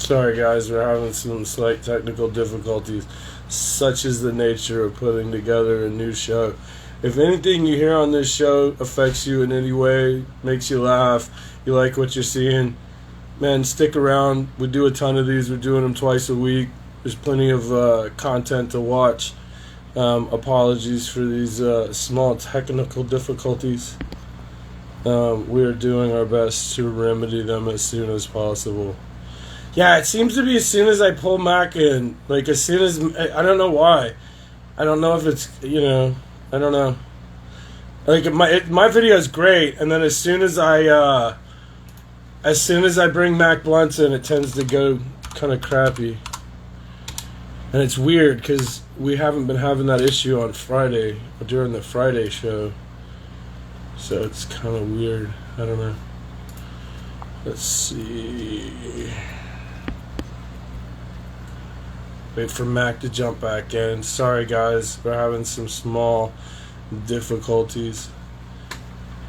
Sorry guys, we're having some slight technical difficulties. Such is the nature of putting together a new show. If anything you hear on this show affects you in any way, makes you laugh, you like what you're seeing, man, stick around. We do a ton of these. We're doing them twice a week. There's plenty of content to watch. Apologies for these small technical difficulties. We are doing our best to remedy them as soon as possible. Yeah, it seems to be as soon as I pull Mac in. Like, as soon as... I don't know why. I don't know if it's, I don't know. Like, my video is great, and then as soon as I bring Mac Blunts in, it tends to go kind of crappy. And it's weird, because we haven't been having that issue on Friday, during the Friday show. So it's kind of weird. I don't know. Let's see... Wait for Mac to jump back in. Sorry guys, we're having some small difficulties.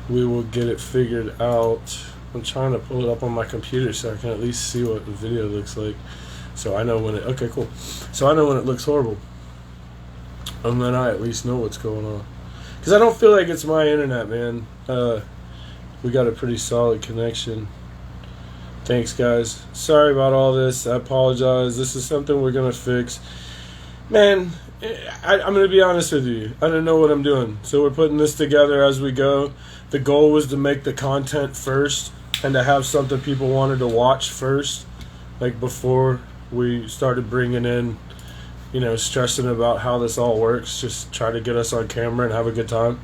We will get it figured out. I'm trying to pull it up on my computer so I can at least see what the video looks like. So I know when it... Okay, cool. So I know when it looks horrible. And then I at least know what's going on. Because I don't feel like it's my internet, man. We got a pretty solid connection. Thanks, guys. Sorry about all this. I apologize. This is something we're going to fix. Man, I'm going to be honest with you. I don't know what I'm doing. So we're putting this together as we go. The goal was to make the content first and to have something people wanted to watch first. Like before we started bringing in, stressing about how this all works. Just try to get us on camera and have a good time.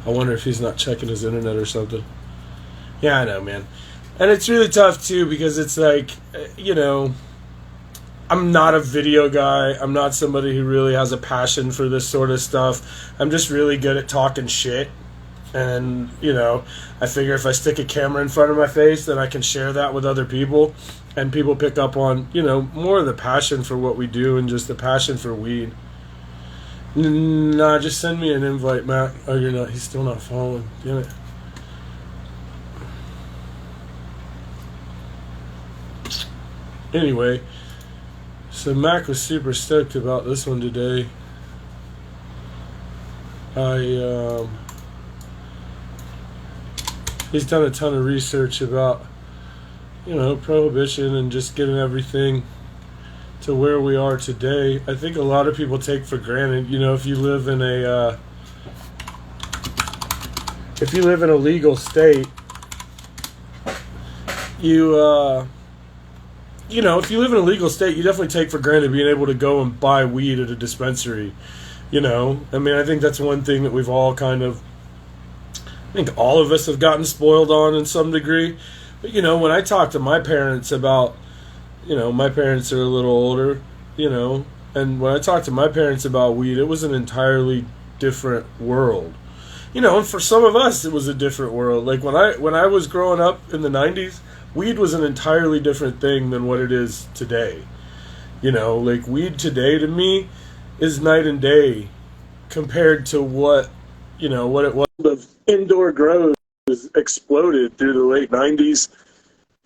I wonder if he's not checking his internet or something. Yeah, I know, man. And it's really tough, too, because it's like, I'm not a video guy. I'm not somebody who really has a passion for this sort of stuff. I'm just really good at talking shit. And, I figure if I stick a camera in front of my face, then I can share that with other people. And people pick up on, more of the passion for what we do and just the passion for weed. Nah, just send me an invite, Matt. Oh, you're not. He's still not following. Damn it. Anyway, so Mac was super stoked about this one today. He's done a ton of research about, prohibition and just getting everything to where we are today. I think a lot of people take for granted, if you live in a legal state, if you live in a legal state, you definitely take for granted being able to go and buy weed at a dispensary. I think that's one thing that we've all I think all of us have gotten spoiled on in some degree. But, when I talk to my parents about, my parents are a little older, and when I talked to my parents about weed, it was an entirely different world. And for some of us, it was a different world. Like when I was growing up in the 90s, weed was an entirely different thing than what it is today. Like weed today to me is night and day compared to what it was. The indoor grows exploded through the late 90s.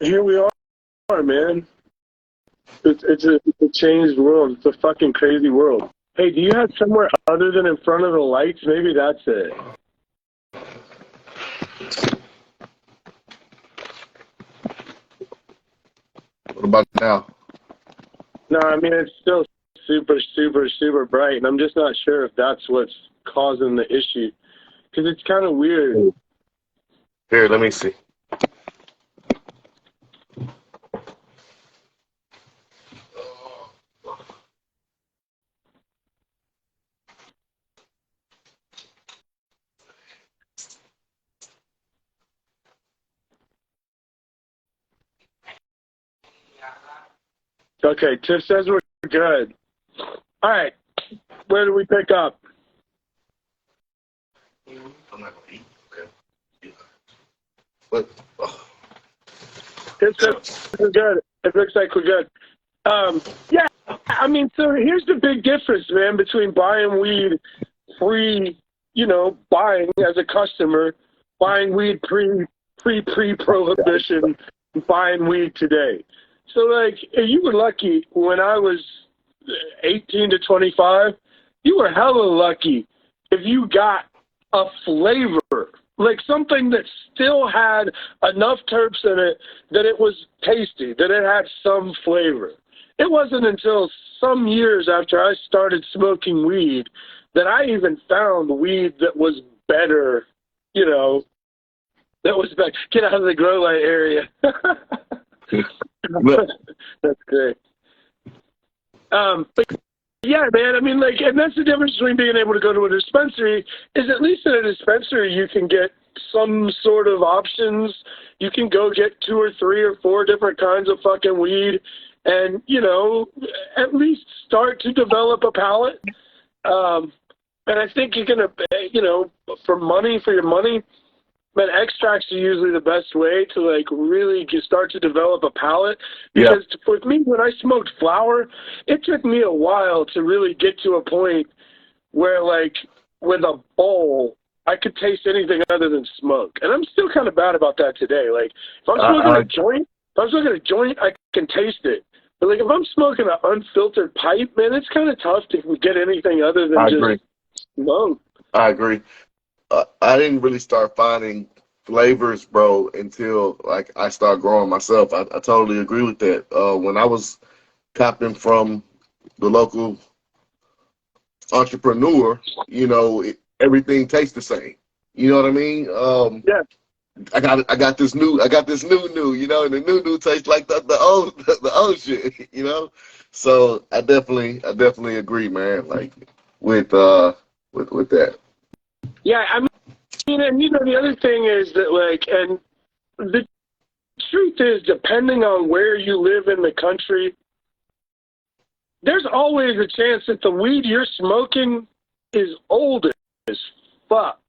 Here we are, man. It's a changed world. It's a fucking crazy world. Hey, do you have somewhere other than in front of the lights? Maybe that's it. What about now? No, it's still super, super, super bright, and I'm just not sure if that's what's causing the issue. Because it's kind of weird. Here, let me see. Okay, Tiff says we're good. All right, where do we pick up? I'm not going to eat. Okay. What? Oh. Tiff says we're good. It looks like we're good. Yeah, so here's the big difference, man, between buying weed free, buying as a customer, buying weed pre-prohibition buying weed today. So, like, if you were lucky when I was 18 to 25, you were hella lucky if you got a flavor, like something that still had enough terps in it that it was tasty, that it had some flavor. It wasn't until some years after I started smoking weed that I even found weed that was better, you know, that was better. Get out of the grow light area. That's great. But yeah, man, I mean, like, and that's the difference between being able to go to a dispensary is at least in a dispensary you can get some sort of options. You can go get 2 or 3 or 4 different kinds of fucking weed and, you know, at least start to develop a palate. And I think you're going to, you know, for your money, but extracts are usually the best way to, like, really start to develop a palate. Because for me, when I smoked flower, it took me a while to really get to a point where, like, with a bowl, I could taste anything other than smoke. And I'm still kind of bad about that today. Like, if I'm smoking a joint, I can taste it. But, like, if I'm smoking an unfiltered pipe, man, it's kind of tough to get anything other than just smoke. I agree. I didn't really start finding flavors, bro, until like I started growing myself. I totally agree with that. When I was copping from the local entrepreneur, you know, everything tastes the same. You know what I mean? Yeah. I got this new, you know, and the new tastes like the old shit, you know. So I definitely agree, man. Like with that. Yeah, I mean, and you know, the other thing is that, like, and the truth is, depending on where you live in the country, there's always a chance that the weed you're smoking is old as fuck.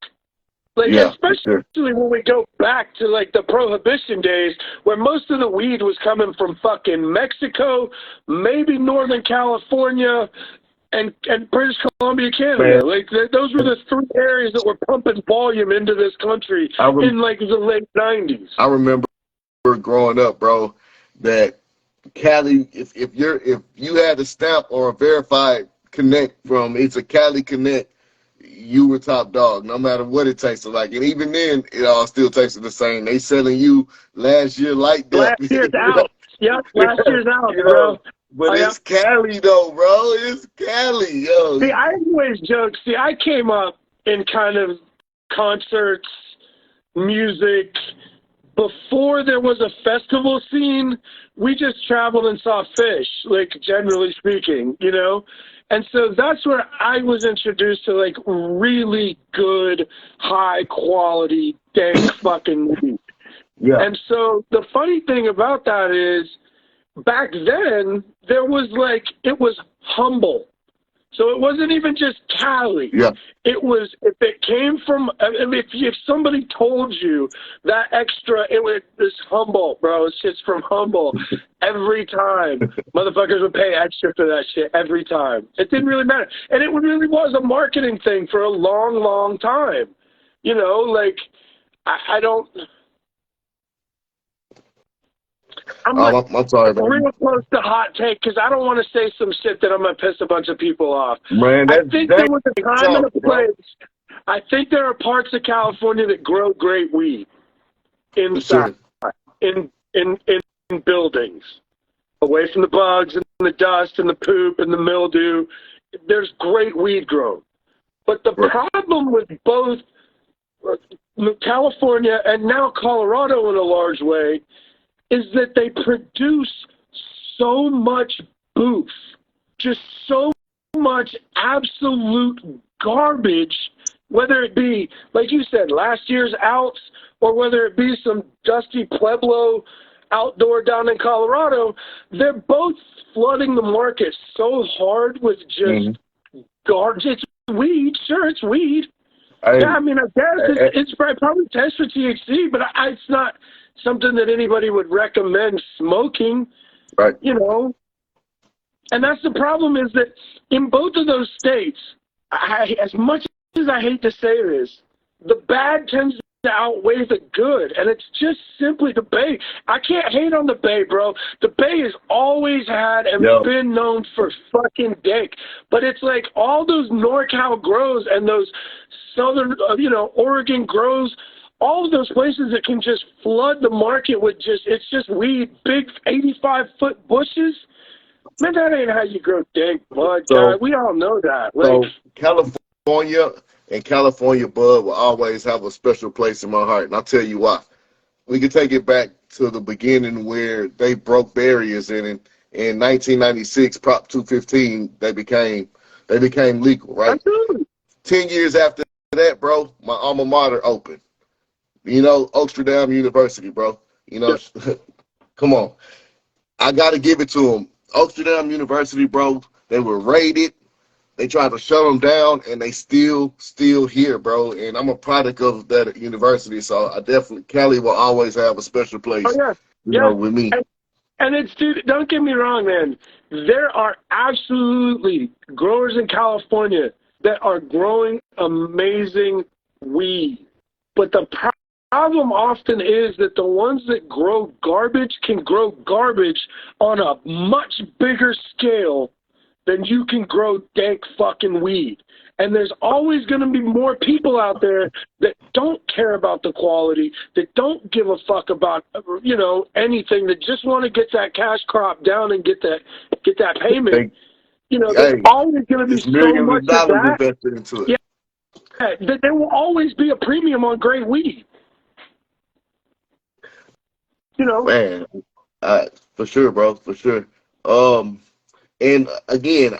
Like, especially when we go back to, like, the Prohibition days, where most of the weed was coming from fucking Mexico, maybe Northern California, and British Columbia, Canada. Man. Like, those were the 3 areas that were pumping volume into this country in, like, the late 90s. I remember growing up, bro, that Cali, if you had a stamp or a verified connect from It's a Cali Connect, you were top dog, no matter what it tasted like. And even then, it all still tasted the same. They selling you last year like that. Last year's out. Yep, last year's out, you bro. Know, but it's Cali, though, bro. It's Cali, yo. See, I always joke. See, I came up in kind of concerts, music. Before there was a festival scene, we just traveled and saw fish, like, generally speaking, you know? And so that's where I was introduced to, like, really good, high-quality, dank fucking weed. Yeah. And so the funny thing about that is, back then, there was, like, it was humble. So it wasn't even just Cali. Yeah. It was, if it came from, if somebody told you that extra, it was Humboldt, bro. It's just from Humboldt. Every time. Motherfuckers would pay extra for that shit every time. It didn't really matter. And it really was a marketing thing for a long, long time. You know, like, I don't... I'm sorry, man. Real close to hot take because I don't want to say some shit that I'm going to piss a bunch of people off. Man, I think there was a time and a place. I think there are parts of California that grow great weed inside, in buildings, away from the bugs and the dust and the poop and the mildew. There's great weed grown. But the problem with both California and now Colorado in a large way is that they produce so much boof, just so much absolute garbage, whether it be, like you said, last year's outs, or whether it be some dusty Pueblo outdoor down in Colorado. They're both flooding the market so hard with just garbage. It's weed, sure, it's weed. I mean, I guess it's probably tests for THC, but it's not something that anybody would recommend smoking, you know. And that's the problem, is that in both of those states, as much as I hate to say this, the bad tends outweigh the good, and it's just simply the Bay. I can't hate on the Bay, bro. The Bay has always had and been known for fucking dick, but it's like all those NorCal grows and those southern, Oregon grows, all of those places that can just flood the market with it's just weed, big 85-foot bushes. Man, that ain't how you grow dank bud, guy. We all know that. Like, so California and California bud will always have a special place in my heart, and I'll tell you why. We can take it back to the beginning where they broke barriers, and in 1996, Prop 215, they became legal, right? absolutely. 10 years after that, bro, my alma mater opened. Oaksterdam University, bro. Come on. I got to give it to them. Oaksterdam University, bro, they were raided. They tried to shut them down, and they still here, bro. And I'm a product of that university, so I definitely, Cali will always have a special place, with me. And it's, dude, don't get me wrong, man. There are absolutely growers in California that are growing amazing weed. But the problem often is that the ones that grow garbage can grow garbage on a much bigger scale than you can grow dank fucking weed. And there's always going to be more people out there that don't care about the quality, that don't give a fuck about, anything, that just want to get that cash crop down and get that payment. There's always going to be so much of that. Invested into it. Yeah, there will always be a premium on great weed. Man, for sure, bro, for sure. And again,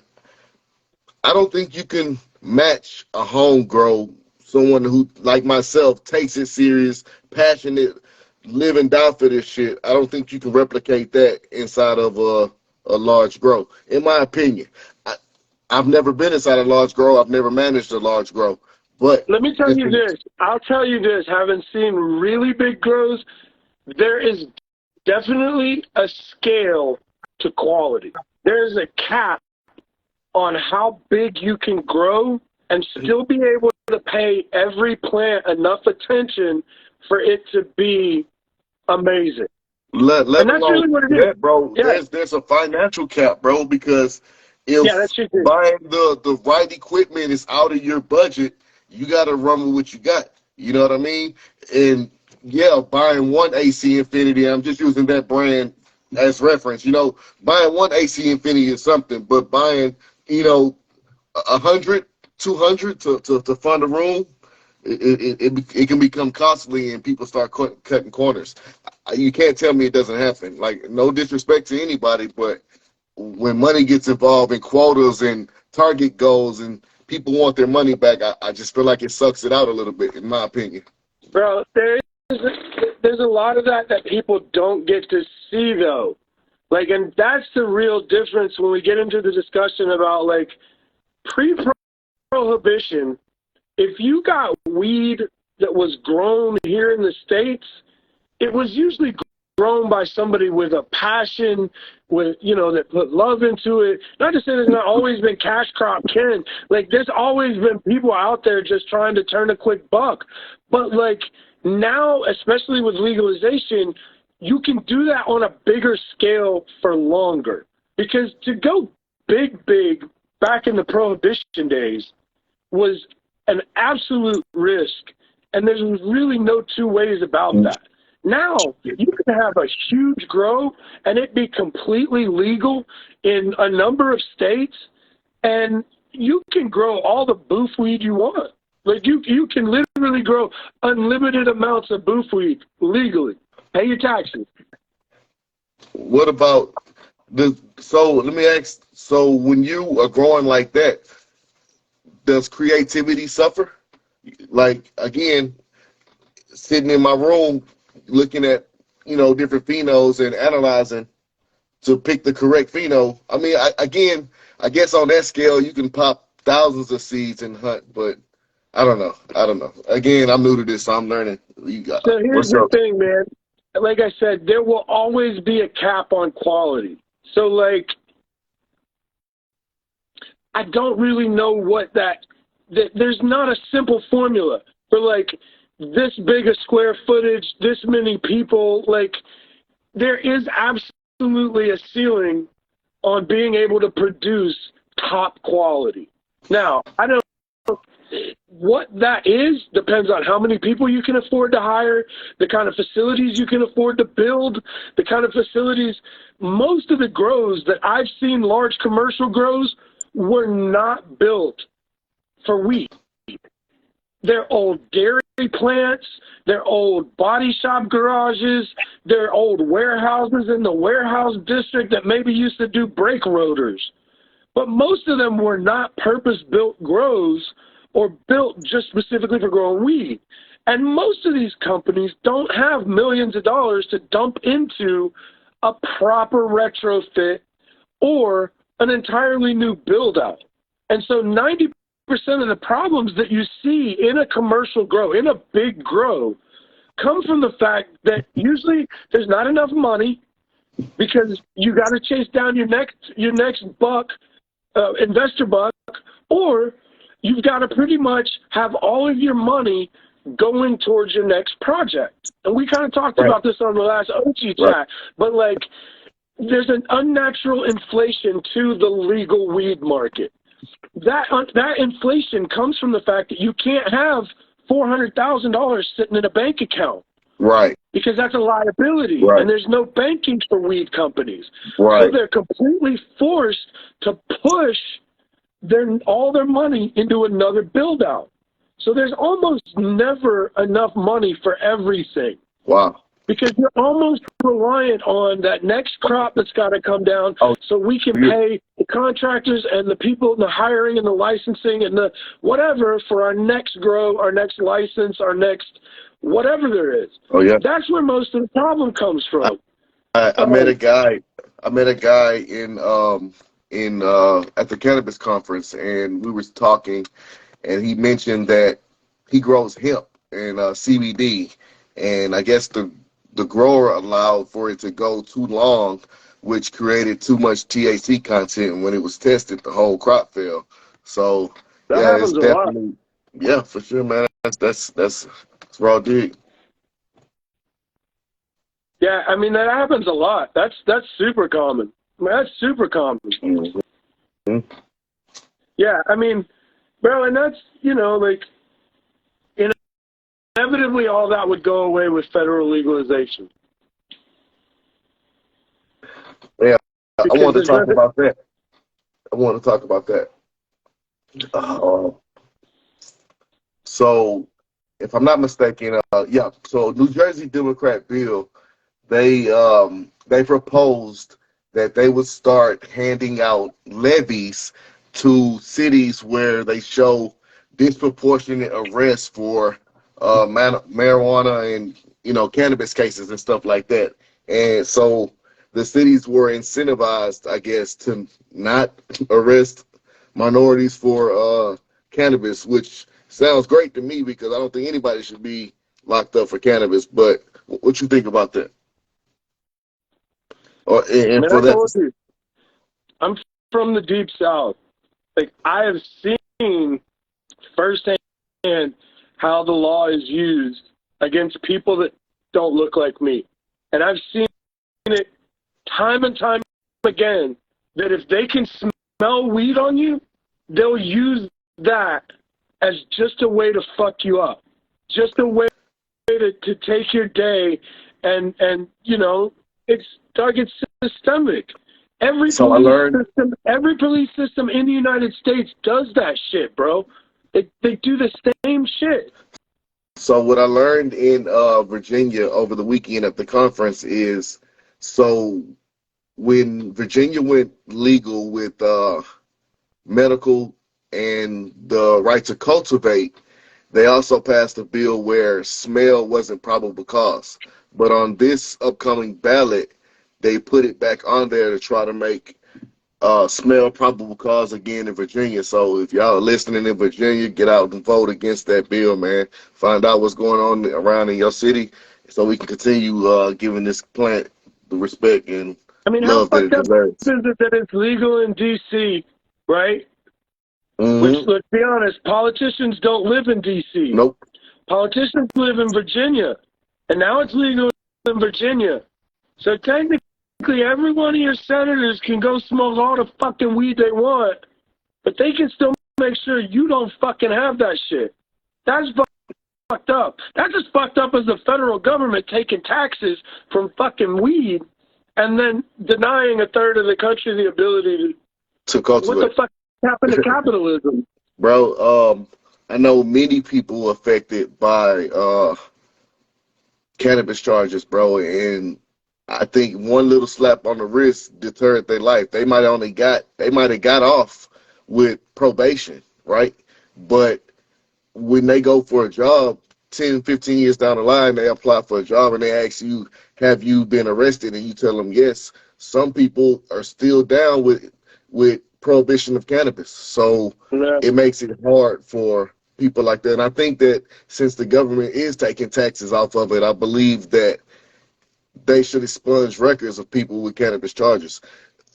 I don't think you can match a home grow, someone who, like myself, takes it serious, passionate, live and die for this shit. I don't think you can replicate that inside of a large grow, in my opinion. I've never been inside a large grow. I've never managed a large grow. But let me tell you this. I'll tell you this. Having seen really big grows, there is definitely a scale to quality. There is a cap on how big you can grow and still be able to pay every plant enough attention for it to be amazing. And that's really what it is. Bro, there's a financial cap, bro, because if buying the right equipment is out of your budget, you got to run with what you got. You know what I mean? And buying one AC Infinity, I'm just using that brand as reference. Buying one AC Infinity is something, but buying, 100, 200 to fund a room, it can become costly, and people start cutting corners. You can't tell me it doesn't happen. Like, no disrespect to anybody, but when money gets involved in quotas and target goals and people want their money back, I just feel like it sucks it out a little bit, in my opinion. Bro, there's a lot of that people don't get to see, though. Like, and that's the real difference when we get into the discussion about, like, pre-prohibition. If you got weed that was grown here in the States, it was usually grown by somebody with a passion, with, that put love into it. Not to say there's not always been cash crop Ken. Like, there's always been people out there just trying to turn a quick buck. But, like, now, especially with legalization, you can do that on a bigger scale for longer. Because to go big back in the prohibition days was an absolute risk. And there's really no two ways about that. Now, you can have a huge grow and it be completely legal in a number of states, and you can grow all the boof weed you want. Like, you can literally grow unlimited amounts of boof weed legally. Pay your taxes. What about so let me ask, so when you are growing like that, does creativity suffer? Like, again, sitting in my room looking at, different phenos and analyzing to pick the correct pheno. I mean, I guess on that scale, you can pop thousands of seeds and hunt, but I don't know. Again, I'm new to this, so I'm learning. So here's the thing, man. Like I said, there will always be a cap on quality. So, like, I don't really know what there's not a simple formula for, like, this big a square footage, this many people. Like, there is absolutely a ceiling on being able to produce top quality. Now, I don't know what that is. Depends on how many people you can afford to hire, the kind of facilities you can afford to build, the kind of facilities. Most of the grows that I've seen, large commercial grows, were not built for weed. They're old dairy plants, they're old body shop garages, they're old warehouses in the warehouse district that maybe used to do brake rotors. But most of them were not purpose-built grows or built just specifically for growing weed. And most of these companies don't have millions of dollars to dump into a proper retrofit or an entirely new build-out. And so 90% of the problems that you see in a commercial grow, in a big grow, come from the fact that usually there's not enough money because you got to chase down your next buck, investor buck, or you've got to pretty much have all of your money going towards your next project. And we kind of talked about this on the last OG chat, but like there's an unnatural inflation to the legal weed market. That inflation comes from the fact that you can't have $400,000 sitting in a bank account. Right. Because that's a liability, and there's no banking for weed companies. Right. So they're completely forced to push all their money into another build-out. So there's almost never enough money for everything. Wow. Because you're almost reliant on that next crop that's got to come down so we can pay the contractors and the people in the hiring and the licensing and the whatever for our next grow, our next license, our next whatever there is. Oh, yeah. That's where most of the problem comes from. I met a guy in at the cannabis conference, and we were talking, and he mentioned that he grows hemp and CBD, and I guess the grower allowed for it to go too long, which created too much THC content. And when it was tested, the whole crop fell. So that happens a lot. Yeah, for sure, man. That's raw dig. Yeah, I mean that happens a lot. That's super common. I mean, that's super common. Mm-hmm. Yeah, I mean, bro, and that's like. Inevitably, all that would go away with federal legalization. Yeah, I want to talk about that. So, if I'm not mistaken, so New Jersey Democrat bill, they proposed that they would start handing out levies to cities where they show disproportionate arrests for marijuana and cannabis cases and stuff like that. And so the cities were incentivized, I guess, to not arrest minorities for cannabis, which sounds great to me because I don't think anybody should be locked up for cannabis. But what you think about that? I'm from the Deep South. Like, I have seen firsthand how the law is used against people that don't look like me. And I've seen it time and time again that if they can smell weed on you, they'll use that as just a way to fuck you up, just a way to take your day, and it's systemic. Every police system in the United States does that shit, bro. They do the same shit. So what I learned in Virginia over the weekend at the conference is, so when Virginia went legal with medical and the right to cultivate, they also passed a bill where smell wasn't probable cause. But on this upcoming ballot, they put it back on there to try to make smell probable cause again in Virginia. So if y'all are listening in Virginia, get out and vote against that bill, man. Find out what's going on around in your city so we can continue giving this plant the respect and love that it deserves. Is it that it's legal in D.C., right? Mm-hmm. Which, let's be honest, politicians don't live in D.C. Nope. Politicians live in Virginia, and now it's legal in Virginia. So technically, every one of your senators can go smoke all the fucking weed they want, but they can still make sure you don't fucking have that shit. That's fucked up. That's as fucked up as the federal government taking taxes from fucking weed and then denying a third of the country the ability to cultivate. What the fuck happened to capitalism? Bro, I know many people affected by cannabis charges, bro, and I think one little slap on the wrist deterred their life. They might have got off with probation, right? But when they go for a job 10, 15 years down the line, they apply for a job and they ask you, have you been arrested? And you tell them yes. Some people are still down with prohibition of cannabis. So it makes it hard for people like that. And I think that since the government is taking taxes off of it, I believe that they should expunge records of people with cannabis charges.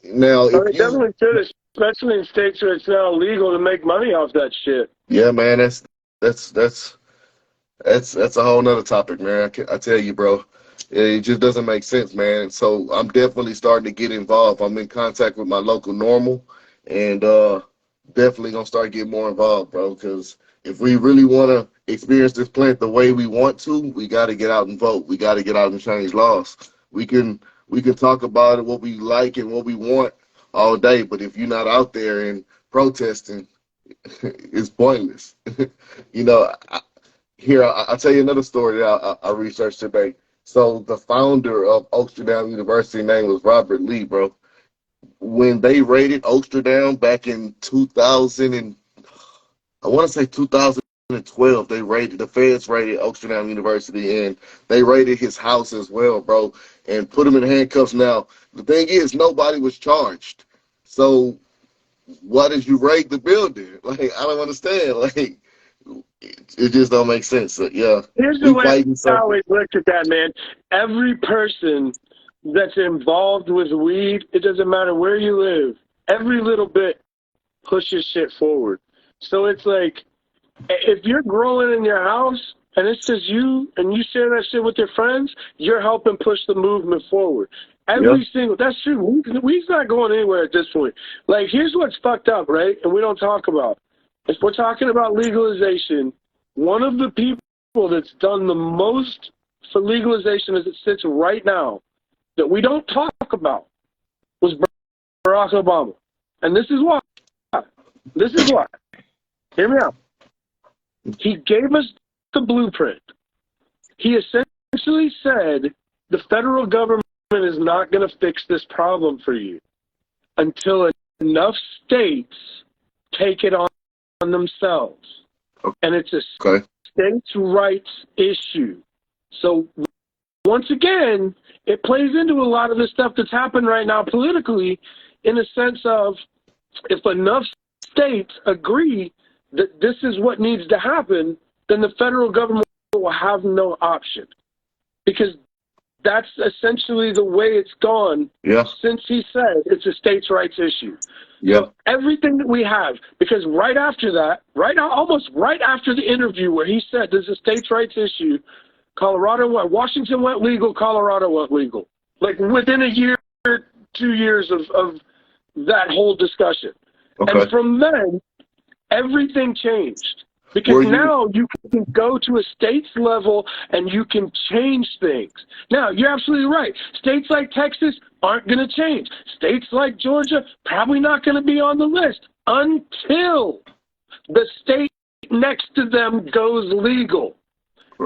Now, if they definitely should, especially in states where it's now legal to make money off that shit. Yeah, man, that's a whole nother topic, man. I tell you, bro, it just doesn't make sense, man. So I'm definitely starting to get involved. I'm in contact with my local NORML, and definitely gonna start getting more involved, bro. Because if we really want to experience this plant the way we want to, we got to get out and vote. We got to get out and change laws. We can talk about it, what we like and what we want all day, but if you're not out there and protesting, it's pointless. You know, I'll tell you another story that I researched today. So the founder of Oaksterdam University name was Robert Lee, bro. When they raided Oaksterdam back in 2012, the feds raided Oaksterdam University, and they raided his house as well, bro, and put him in handcuffs. Now, the thing is, nobody was charged. So why did you raid the building? Like, I don't understand. Like, it just don't make sense. So, yeah. Here's the way I always looked at that, man. Every person that's involved with weed, it doesn't matter where you live, every little bit pushes shit forward. So it's like, if you're growing in your house and it's just you and you share that shit with your friends, you're helping push the movement forward. That's true. Weed's not going anywhere at this point. Like, here's what's fucked up, right? And we don't talk about. If we're talking about legalization, one of the people that's done the most for legalization as it sits right now that we don't talk about was Barack Obama. And this is why. This is why. Hear me out. He gave us the blueprint. He essentially said the federal government is not going to fix this problem for you until enough states take it on themselves. And it's a states' rights issue. So once again, it plays into a lot of the stuff that's happened right now politically, in a sense of if enough states agree that this is what needs to happen, then the federal government will have no option. Because that's essentially the way it's gone since he said it's a states' rights issue. Yeah. So everything that we have, because right after that, almost right after the interview where he said there's a states' rights issue, Washington went legal, Colorado went legal. Like within a year, 2 years of that whole discussion. Okay. And from then, everything changed. Because now you can go to a state's level and you can change things. Now, you're absolutely right. States like Texas aren't going to change. States like Georgia probably not going to be on the list until the state next to them goes legal.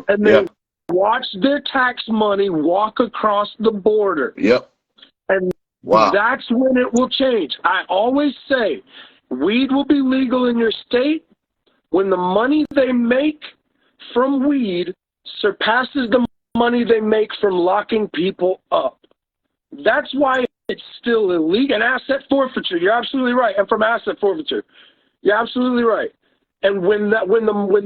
And they watch their tax money walk across the border. Yep. And that's when it will change. I always say weed will be legal in your state when the money they make from weed surpasses the money they make from locking people up. That's why it's still illegal. And asset forfeiture, you're absolutely right. And from asset forfeiture, you're absolutely right. And when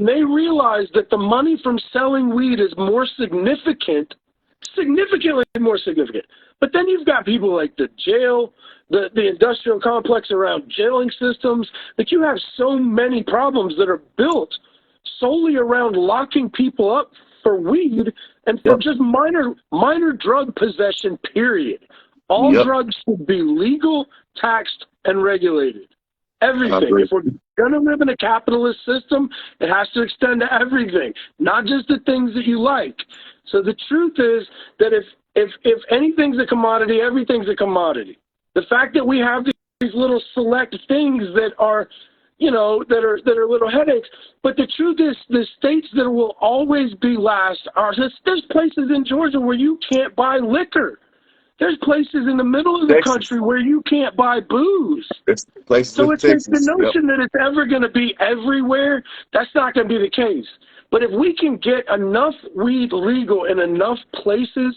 they realize that the money from selling weed is more significantly more significant. But then you've got people like the jail, the industrial complex around jailing systems. Like, you have so many problems that are built solely around locking people up for weed and for just minor drug possession, period. All drugs should be legal, taxed, and regulated. Everything. If we're going to live in a capitalist system, it has to extend to everything, not just the things that you like. So the truth is that if anything's a commodity, everything's a commodity. The fact that we have these little select things that are, you know, that are little headaches, but the truth is the states that will always be last are, there's places in Georgia where you can't buy liquor. There's places in the middle of the country where you can't buy booze. So it's the notion that it's ever going to be everywhere, that's not going to be the case. But if we can get enough weed legal in enough places,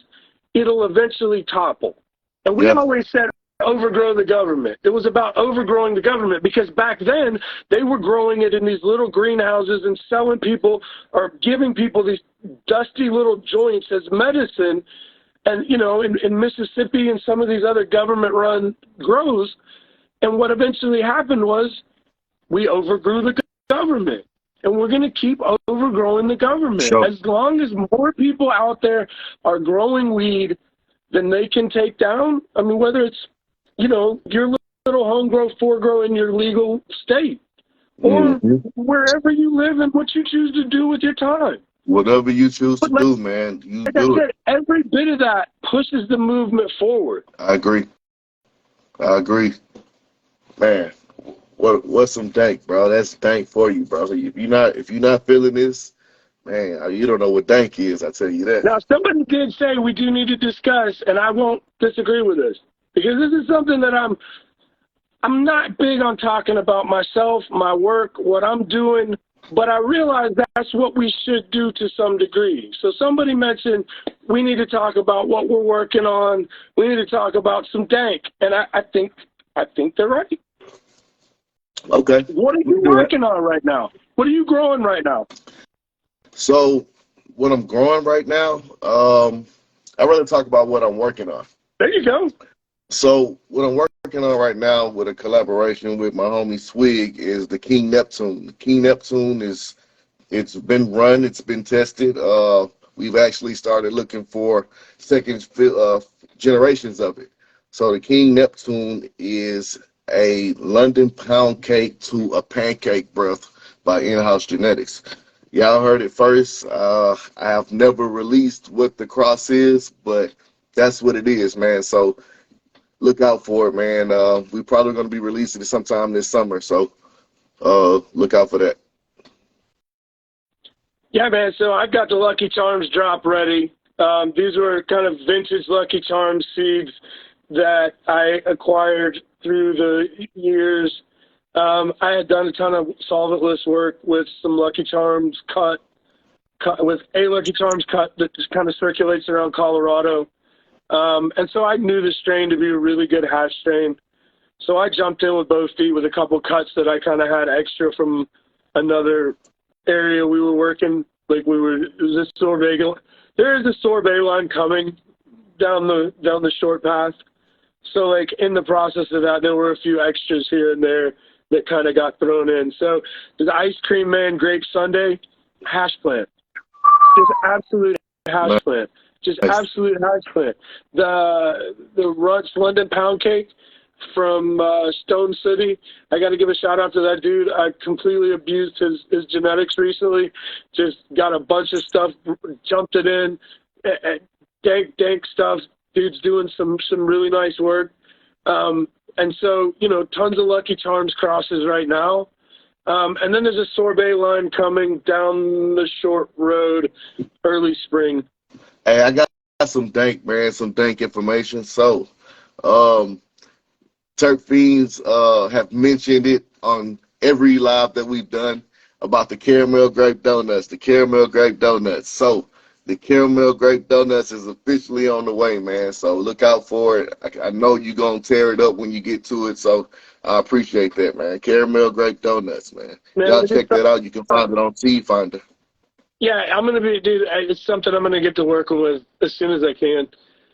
it'll eventually topple. And we always said overgrow the government. It was about overgrowing the government because back then they were growing it in these little greenhouses and selling people or giving people these dusty little joints as medicine. And, you know, in Mississippi and some of these other government-run grows, and what eventually happened was we overgrew the government, and we're going to keep overgrowing the government. Sure. As long as more people out there are growing weed than they can take down, I mean, whether it's, you know, your little home-grow, foregrow in your legal state, or wherever you live and what you choose to do with your time. Whatever you choose to do, man, you do it. Every bit of that pushes the movement forward. I agree. Man, what's some dank, bro? That's dank for you, bro. If you're not feeling this, man, you don't know what dank is, I tell you that. Now, somebody did say we do need to discuss, and I won't disagree with this, because this is something that I'm not big on talking about myself, my work, what I'm doing. But I realize that's what we should do to some degree. So somebody mentioned we need to talk about what we're working on. We need to talk about some dank. And I think they're right. Okay. What are you working on right now? What are you growing right now? So what I'm growing right now, I'd rather talk about what I'm working on. There you go. So what I'm working on right now with a collaboration with my homie Swig is the King Neptune. The King Neptune it's been run, it's been tested. We've actually started looking for second generations of it. So the King Neptune is a London pound cake to a pancake breath by In-House Genetics. Y'all heard it first. I have never released what the cross is, but that's what it is, man. So look out for it, man. We're probably going to be releasing it sometime this summer, so look out for that. Yeah, man, so I've got the Lucky Charms drop ready. These were kind of vintage Lucky Charms seeds that I acquired through the years. I had done a ton of solventless work with some Lucky Charms cut with a Lucky Charms cut that just kind of circulates around Colorado. And so I knew the strain to be a really good hash strain. So I jumped in with both feet with a couple cuts that I kind of had extra from another area we were working. Like it was a sorbet. There is a sorbet line coming down the short path. So like in the process of that, there were a few extras here and there that kind of got thrown in. So the Ice Cream Man Grape Sundae, hash plant. Just absolute hash plant. Just absolute hash plant. The Runch London Pound Cake from Stone City. I got to give a shout out to that dude. I completely abused his genetics recently. Just got a bunch of stuff, jumped it in, dank stuff. Dude's doing some really nice work. And so, you know, tons of Lucky Charms crosses right now. And then there's a sorbet line coming down the short road early spring. Hey, I got some dank, man, some dank information. So, Turk Fiends have mentioned it on every live that we've done about the caramel grape donuts, So, the caramel grape donuts is officially on the way, man. So, look out for it. I know you're going to tear it up when you get to it. So, I appreciate that, man. Caramel grape donuts, man. Y'all check that out. You can find it on Seed Finder. Yeah, I'm going to be, dude, it's something I'm going to get to working with as soon as I can.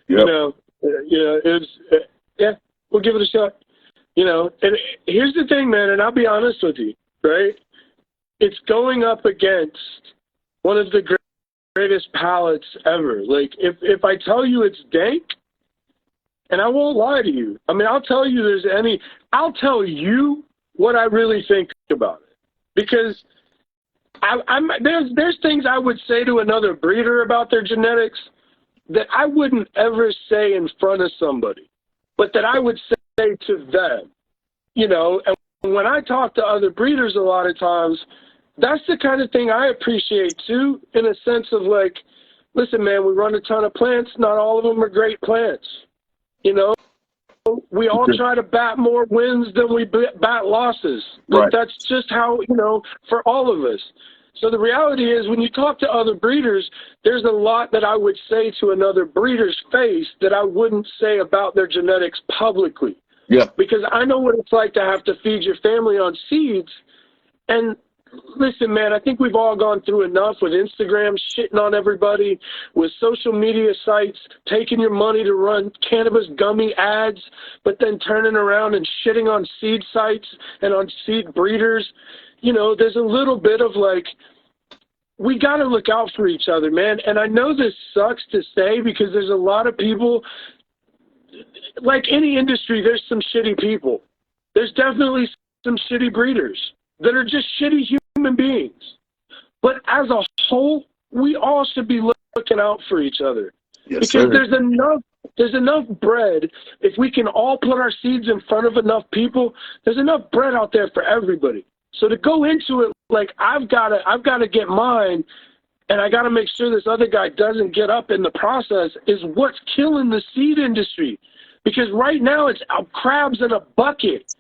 Yep. We'll give it a shot. You know, and here's the thing, man, and I'll be honest with you, right? it's going up against one of the greatest palettes ever. Like, if I tell you it's dank, and I won't lie to you. I mean, I'll tell you I'll tell you what I really think about it. Because there's things I would say to another breeder about their genetics that I wouldn't ever say in front of somebody, but that I would say to them, you know. And when I talk to other breeders a lot of times, that's the kind of thing I appreciate too, in a sense of like, listen, man, we run a ton of plants. Not all of them are great plants. You know, we all try to bat more wins than we bat losses. But Right. that's just how, you know, for all of us. So the reality is, when you talk to other breeders, there's a lot that I would say to another breeder's face that I wouldn't say about their genetics publicly. Yeah. Because I know what it's like to have to feed your family on seeds. And listen, man, I think we've all gone through enough with Instagram shitting on everybody, with social media sites taking your money to run cannabis gummy ads, but then turning around and shitting on seed sites and on seed breeders. You know, there's a little bit of like, we got to look out for each other, man. And I know this sucks to say, because there's a lot of people, like any industry, there's some shitty people. There's definitely some shitty breeders that are just shitty human beings. But as a whole, we all should be looking out for each other. Yes, because sir. there's enough bread. If we can all put our seeds in front of enough people, there's enough bread out there for everybody. So to go into it like, I've got to get mine, and I got to make sure this other guy doesn't get up in the process, is what's killing the seed industry. Because right now it's crabs in a bucket,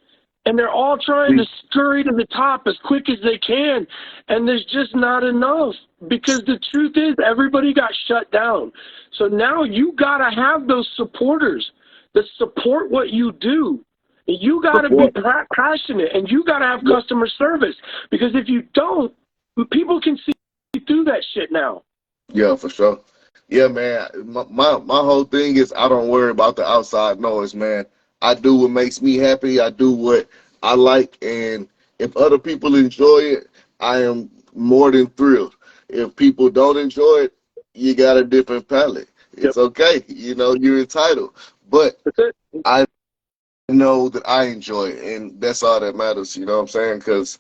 and they're all trying to scurry to the top as quick as they can, and there's just not enough. Because the truth is, everybody got shut down. So now you got to have those supporters that support what you do. You got to be passionate, and you got to have customer service, because if you don't, people can see through that shit now. Yeah, for sure. Yeah, man. My whole thing is, I don't worry about the outside noise, man. I do what makes me happy. I do what I like, and if other people enjoy it, I am more than thrilled. If people don't enjoy it, you got a different palate. It's okay. You know, you're entitled. But I know that I enjoy it, and that's all that matters, you know what I'm saying? Because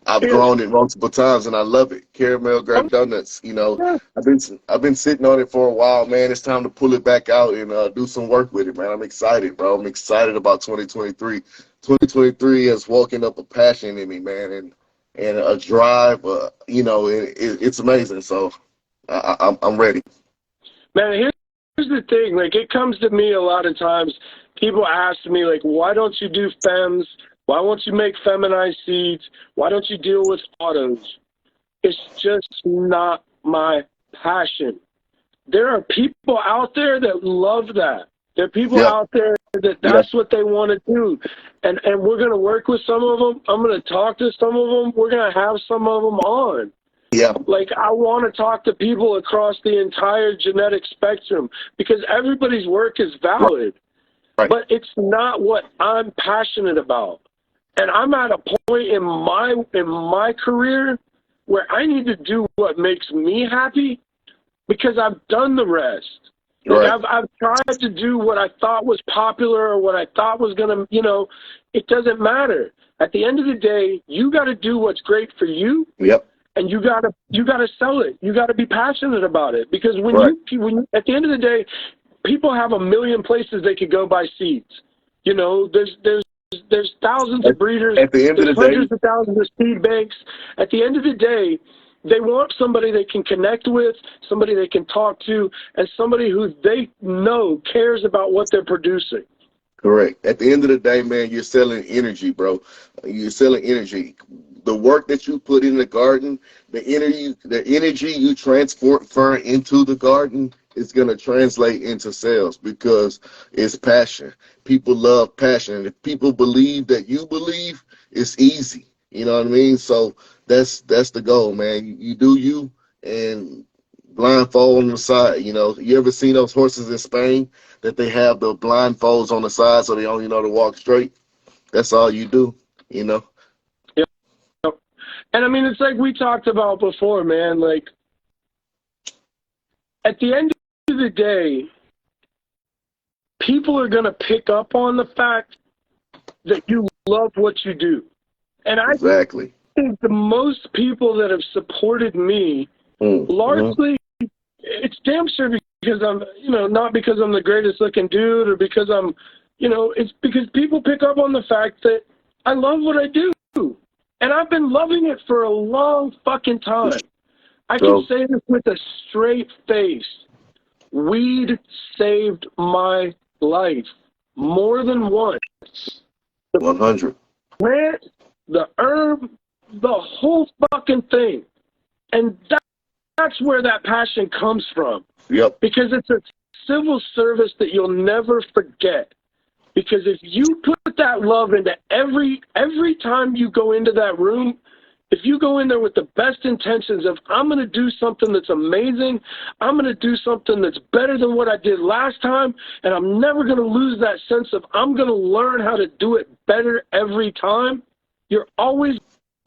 I've grown it multiple times, and I love it. Caramel grape donuts, you know, I've been sitting on it for a while, man. It's time to pull it back out and do some work with it, man. I'm excited, bro. I'm excited about 2023. 2023 has woken up a passion in me, man, and a drive. You know, it's amazing. So I'm ready. Man, here's the thing. Like, it comes to me a lot of times. People ask me, like, why don't you do fems? Why won't you make feminized seeds? Why don't you deal with autos? It's just not my passion. There are people out there that love that. There are people out there that's what they want to do. And we're going to work with some of them. I'm going to talk to some of them. We're going to have some of them on. Yeah. Like, I want to talk to people across the entire genetic spectrum, because everybody's work is valid. Right. But it's not what I'm passionate about. And I'm at a point in my career where I need to do what makes me happy, because I've done the rest. Like, I've tried to do what I thought was popular or what I thought was going to, you know, it doesn't matter. At the end of the day, you got to do what's great for you. Yep. And you gotta sell it. You gotta be passionate about it, because when you at the end of the day, people have a million places they could go buy seeds. You know, there's thousands of breeders. At the end of the day, hundreds of thousands of seed banks. At the end of the day, they want somebody they can connect with, somebody they can talk to, and somebody who they know cares about what they're producing. Correct. At the end of the day, man, you're selling energy, bro. You're selling energy. The work that you put in the garden, the energy you transfer into the garden is going to translate into sales, because it's passion. People love passion. And if people believe that you believe, it's easy. You know what I mean? So that's the goal, man. You do you, and blindfold on the side. You know, you ever seen those horses in Spain that they have the blindfolds on the side so they only know to walk straight? That's all you do, you know? And I mean, it's like we talked about before, man. Like, at the end of the day, people are going to pick up on the fact that you love what you do. And I Exactly. think the most people that have supported me, largely, it's damn sure because I'm, not because I'm the greatest looking dude or because I'm, it's because people pick up on the fact that I love what I do. And I've been loving it for a long fucking time. I can say this with a straight face. Weed saved my life more than once. 100. Plant, the herb, the whole fucking thing. And that's where that passion comes from. Yep. Because it's a civil service that you'll never forget. Because if you put that love into every time you go into that room, if you go in there with the best intentions of, I'm going to do something that's amazing, I'm going to do something that's better than what I did last time, and I'm never going to lose that sense of I'm going to learn how to do it better every time, you're always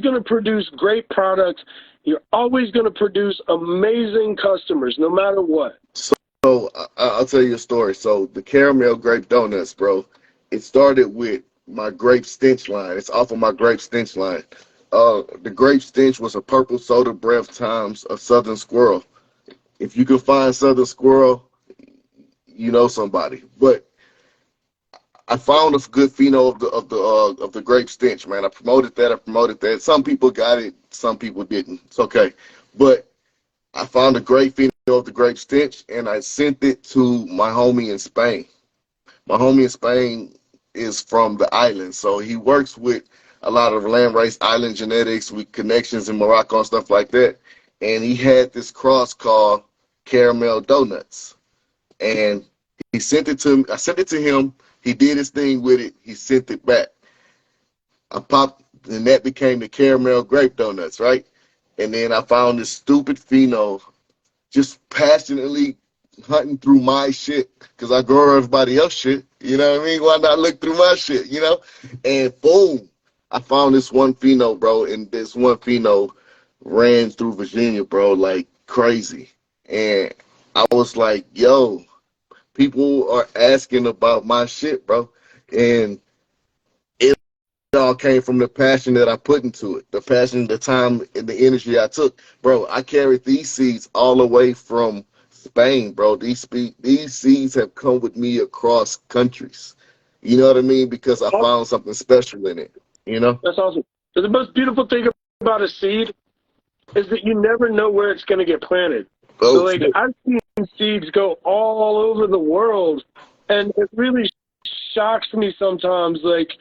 going to produce great products. You're always going to produce amazing customers, no matter what. So I'll tell you a story. So the caramel grape donuts, bro, it started with my grape stench line. It's off of my grape stench line. The grape stench was a purple soda breath times a southern squirrel. If you can find southern squirrel, you know somebody. But I found a good pheno of the grape stench, man. I promoted that. Some people got it, some people didn't. It's okay. But I found a great pheno of the grape stench, and I sent it to my homie in Spain. My homie in Spain is from the island, so he works with a lot of landrace island genetics with connections in Morocco and stuff like that. And he had this cross called caramel donuts, and he sent it to me. I sent it to him. He did his thing with it. He sent it back. I popped, and that became the caramel grape donuts, right? And then I found this stupid pheno just passionately hunting through my shit because I grow everybody else shit. You know what I mean? Why not look through my shit, And boom, I found this one pheno, bro, and this one pheno ran through Virginia, bro, like crazy. And I was like, yo, people are asking about my shit, bro. And it all came from the passion that I put into it, the passion, the time, and the energy I took. Bro, I carried these seeds all the way from Spain, bro. These seeds have come with me across countries. You know what I mean? Because I found something special in it, That's awesome. So the most beautiful thing about a seed is that you never know where it's going to get planted. So, like, I've seen seeds go all over the world, and it really shocks me sometimes, like,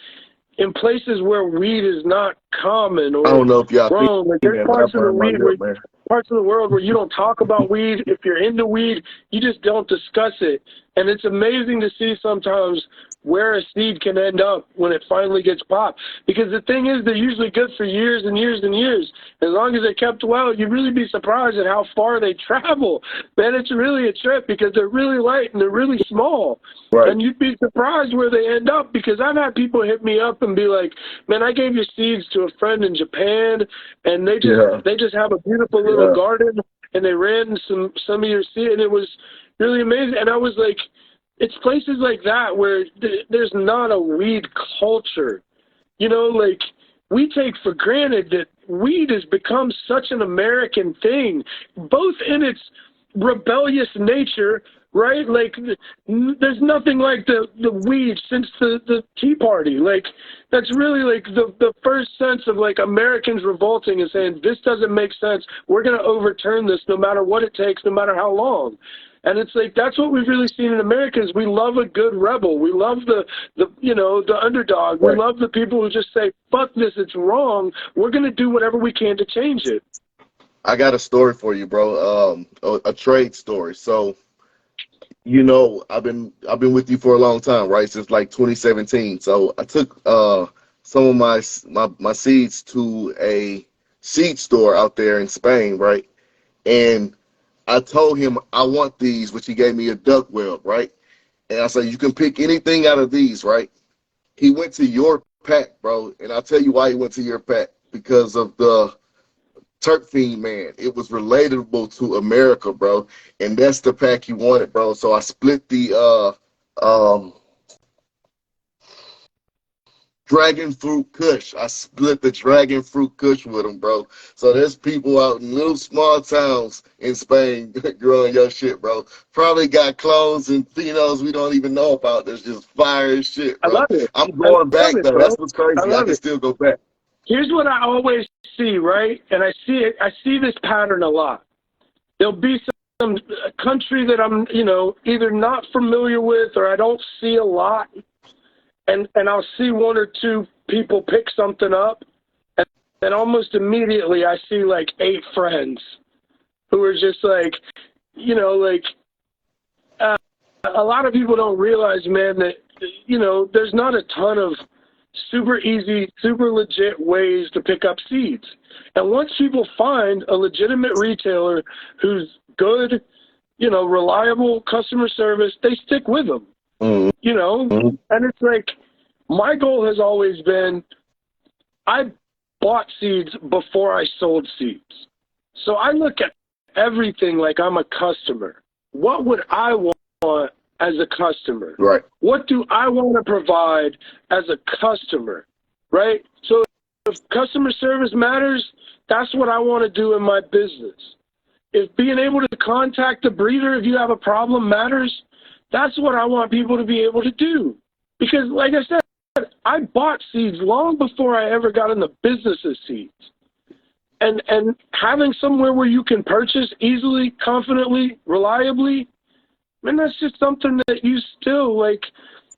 in places where weed is not common or I don't know if y'all grown. Like, there's parts of the world where you don't talk about weed. If you're into weed, you just don't discuss it. And it's amazing to see sometimes where a seed can end up when it finally gets popped. Because the thing is, they're usually good for years and years and years. As long as they're kept well, you'd really be surprised at how far they travel. Man, it's really a trip because they're really light and they're really small. Right. And you'd be surprised where they end up, because I've had people hit me up and be like, man, I gave your seeds to a friend in Japan, and they just have a beautiful little garden, and they ran some of your seeds, and it was really amazing. And I was like, it's places like that where there's not a weed culture. Like, we take for granted that weed has become such an American thing, both in its rebellious nature, right? Like, there's nothing like the weed since the Tea Party. Like, that's really like the first sense of like Americans revolting and saying, this doesn't make sense. We're going to overturn this no matter what it takes, no matter how long. And it's like, that's what we've really seen in America is we love a good rebel. We love the underdog. Right. We love the people who just say, fuck this, it's wrong. We're going to do whatever we can to change it. I got a story for you, bro. A trade story. So, I've been with you for a long time, right? Since like 2017. So I took some of my seeds to a seed store out there in Spain, right? And I told him I want these, which he gave me a duck web, right? And I said, you can pick anything out of these, right? He went to your pack, bro, and I'll tell you why he went to your pack. Because of the terpene, man. It was relatable to America, bro. And that's the pack you wanted, bro. So I split the Dragon Fruit Kush. I split the Dragon Fruit Kush with them, bro. So there's people out in little small towns in Spain growing your shit, bro. Probably got clones and phenos we don't even know about. That's just fire as shit, I bro. love it. I'm going back, though. Bro. That's what's I crazy. I love can it. still go back. Here's what I always see, right? And I see it. I see this pattern a lot. There'll be some country that I'm, either not familiar with or I don't see a lot, and I'll see one or two people pick something up, and then almost immediately I see like 8 friends who are just like, a lot of people don't realize, man, that there's not a ton of super easy, super legit ways to pick up seeds. And once people find a legitimate retailer who's good, reliable customer service, they stick with them, and it's like, my goal has always been, I bought seeds before I sold seeds. So I look at everything like I'm a customer. What would I want as a customer? Right. What do I want to provide as a customer? Right? So if customer service matters, that's what I want to do in my business. If being able to contact the breeder if you have a problem matters, that's what I want people to be able to do. Because like I said, I bought seeds long before I ever got in the business of seeds. And having somewhere where you can purchase easily, confidently, reliably, man, that's just something that you still, like,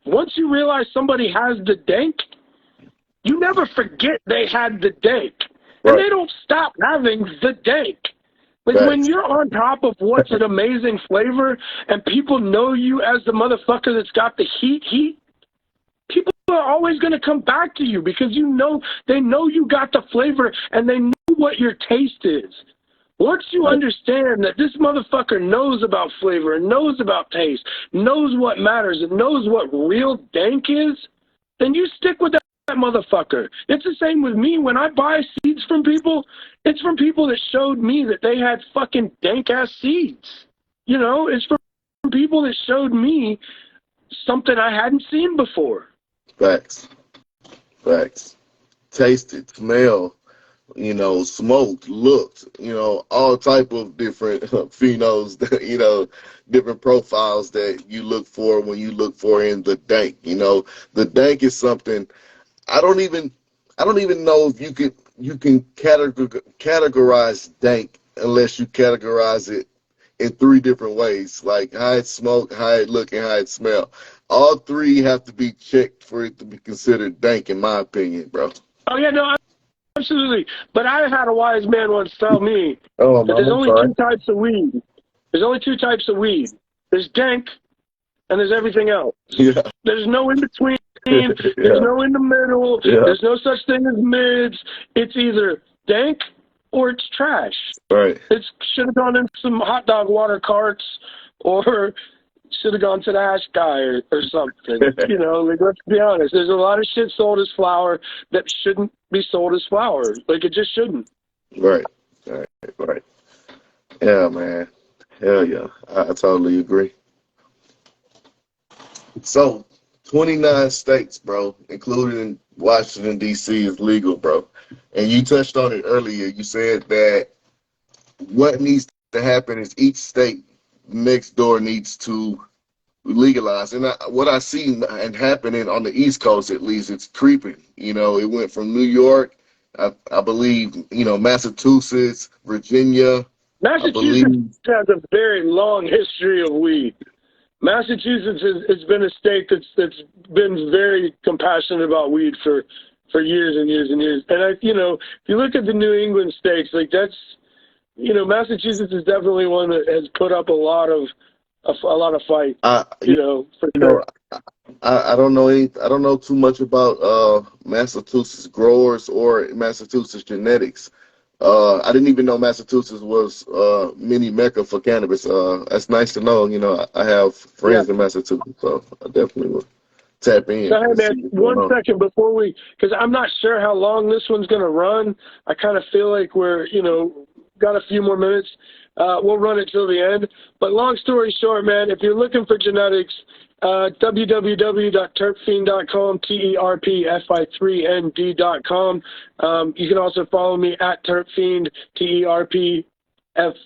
once you realize somebody has the dank, you never forget they had the dank. And they don't stop having the dank. Like, when you're on top of what's an amazing flavor and people know you as the motherfucker that's got the heat, people are always going to come back to you because they know you got the flavor and they know what your taste is. Once you understand that this motherfucker knows about flavor and knows about taste, knows what matters and knows what real dank is, then you stick with that motherfucker. It's the same with me. When I buy seeds from people, it's from people that showed me that they had fucking dank-ass seeds. It's from people that showed me something I hadn't seen before. Facts. Tasted, smell, smoked, looked, all type of different phenos, different profiles that you look for when you look for in the dank. The dank is something I don't even know if you can categorize dank unless you categorize it in 3 different ways, like how it smell, how it look, and how it smell. All 3 have to be checked for it to be considered dank, in my opinion, bro. Oh, yeah, no, absolutely. But I had a wise man once tell me that there's only 2 types of weed. There's only 2 types of weed. There's dank and there's everything else. Yeah. There's no in between. There's no in the middle. Yeah. There's no such thing as mids. It's either dank or it's trash. Right. It should have gone in some hot dog water carts or should have gone to the Ash guy or something. Let's be honest. There's a lot of shit sold as flour that shouldn't be sold as flour. Like, it just shouldn't. Right. Yeah, man. Hell yeah. I totally agree. So, 29 states, bro, including Washington, D.C. is legal, bro. And you touched on it earlier. You said that what needs to happen is each state next door needs to legalize. And what I see and happening on the East Coast, at least, it's creeping. It went from New York, I believe, Massachusetts, Virginia. Massachusetts has a very long history of weed. Massachusetts has been a state that's been very compassionate about weed for years and years and years. And if you look at the New England states, like, that's, Massachusetts is definitely one that has put up a lot of fight. For sure. I don't know too much about Massachusetts growers or Massachusetts genetics. I didn't even know Massachusetts was mini mecca for cannabis. That's nice to know. I have friends in Massachusetts, so I definitely will tap in So, hey, and man, see what's going 1 on. second before because I'm not sure how long this one's going to run. I kind of feel like we're, got a few more minutes. We'll run it till the end. But long story short, man, if you're looking for genetics, www.terpfiend.com, TERPFI3ND.com. You can also follow me at terpfiend, TERP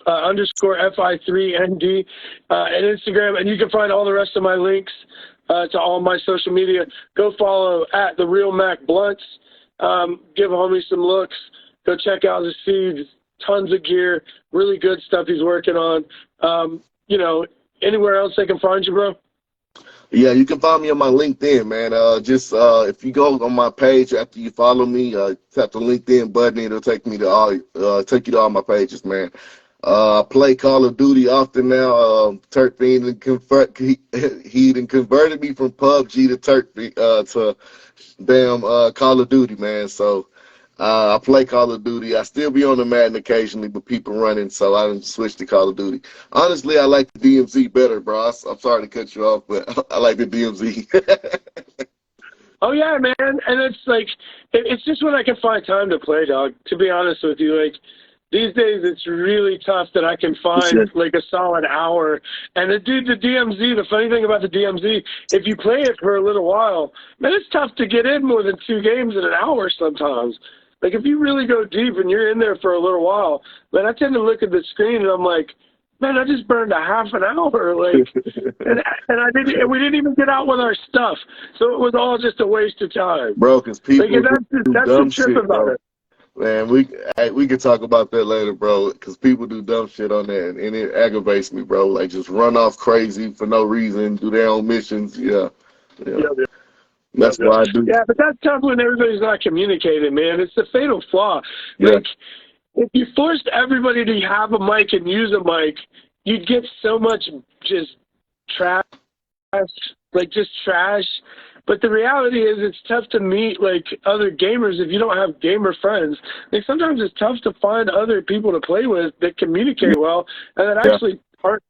underscore FI3ND, and Instagram. And you can find all the rest of my links to all my social media. Go follow at The Real Mac Blunts. Give homie some looks. Go check out the seeds. Tons of gear. Really good stuff he's working on. Anywhere else they can find you, bro? Yeah, you can find me on my LinkedIn, man. If you go on my page after you follow me, tap the LinkedIn button. It'll take me to take you to all my pages, man. I play Call of Duty often now. Turk Fiend he converted me from PUBG to to damn Call of Duty, man. So I play Call of Duty. I still be on the Madden occasionally, but people running, so I done switched to Call of Duty. Honestly, I like the DMZ better, bro. I'm sorry to cut you off, but I like the DMZ. Oh, yeah, man. And it's like, it's just when I can find time to play, dog, to be honest with you. Like, these days, it's really tough that I can find, like, a solid hour. And the DMZ, the funny thing about the DMZ, if you play it for a little while, man, it's tough to get in more than 2 games in an hour sometimes. Like, if you really go deep and you're in there for a little while, man, I tend to look at the screen and I'm like, man, I just burned a half an hour. Like, and we didn't even get out with our stuff. So it was all just a waste of time. Bro, because people like, do that's dumb the trip shit, about bro. it. Man, we can talk about that later, bro, because people do dumb shit on there, and it aggravates me, bro. Like, just run off crazy for no reason, do their own missions. Yeah. That's why I do. Yeah, but that's tough when everybody's not communicating, man. It's the fatal flaw. Yeah. Like, if you forced everybody to have a mic and use a mic, you'd get so much just trash, just trash. But the reality is it's tough to meet, like, other gamers if you don't have gamer friends. Like, sometimes it's tough to find other people to play with that communicate well and that actually aren't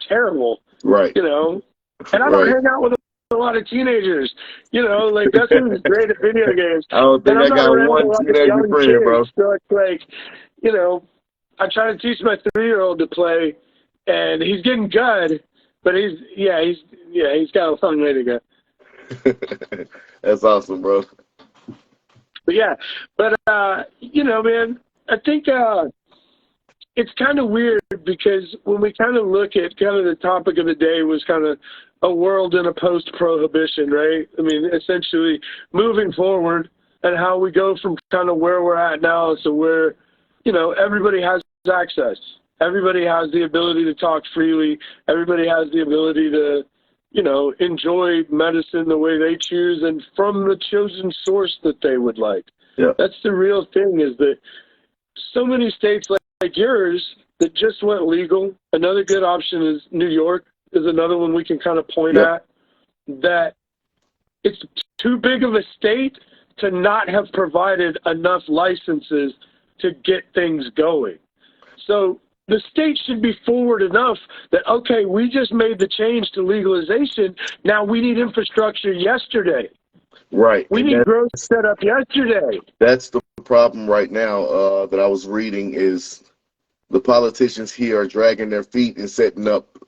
terrible. Right. And I don't hang out with a lot of teenagers. Like, that's who's great at video games. I don't think I got one teenager friend, bro. So it's like, I try to teach my 3-year-old to play, and he's getting good, but he's got a long way to go. That's awesome, bro. But man, I think it's kind of weird because when we kind of look at kind of the topic of the day was kind of a world in a post-prohibition, right? I mean, essentially moving forward and how we go from kind of where we're at now to where, everybody has access. Everybody has the ability to talk freely. Everybody has the ability to, enjoy medicine the way they choose and from the chosen source that they would like. Yeah. That's the real thing, is that so many states like yours that just went legal. Another good option is New York is another one we can kind of point at, that it's too big of a state to not have provided enough licenses to get things going. So the state should be forward enough that, okay, we just made the change to legalization. Now we need infrastructure yesterday. Right. We need growth set up yesterday. That's the problem right now that I was reading is the politicians here are dragging their feet and setting up